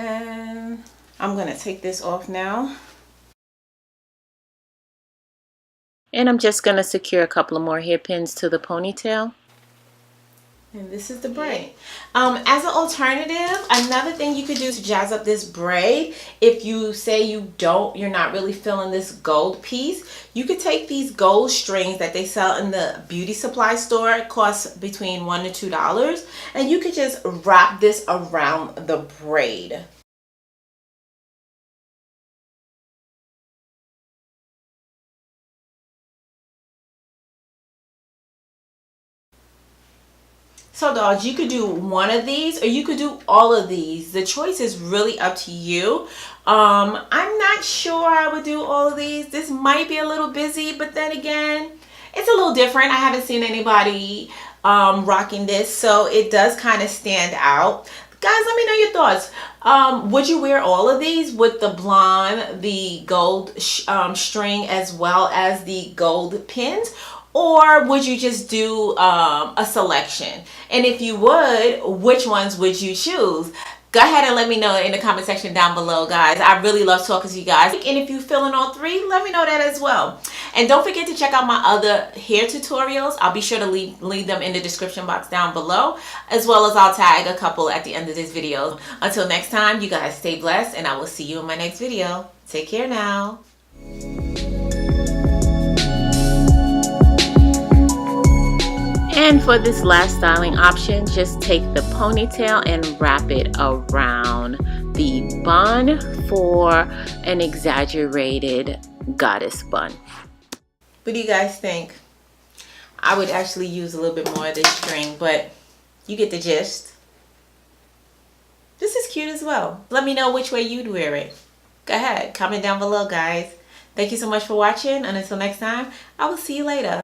And I'm gonna take this off now. And I'm just gonna secure a couple of more hairpins to the ponytail. And this is the braid. As an alternative, another thing you could do to jazz up this braid, if you say you're not really feeling this gold piece, you could take these gold strings that they sell in the beauty supply store. It costs between $1 to $2, and you could just wrap this around the braid. So dolls, you could do one of these or you could do all of these. The choice is really up to you. I'm not sure I would do all of these. This might be a little busy, but then again, it's a little different. I haven't seen anybody rocking this, so it does kind of stand out. Guys, let me know your thoughts. Would you wear all of these with the blonde, the gold string, as well as the gold pins? Or would you just do a selection? And if you would, which ones would you choose? Go ahead and let me know in the comment section down below, guys. I really love talking to you guys. And if you're feeling all three, let me know that as well. And don't forget to check out my other hair tutorials. I'll be sure to leave them in the description box down below, as well as I'll tag a couple at the end of this video. Until next time, you guys stay blessed, and I will see you in my next video. Take care now. And for this last styling option, just take the ponytail and wrap it around the bun for an exaggerated goddess bun. What do you guys think? I would actually use a little bit more of this string, but you get the gist. This is cute as well. Let me know which way you'd wear it. Go ahead, comment down below, guys. Thank you so much for watching, and until next time, I will see you later.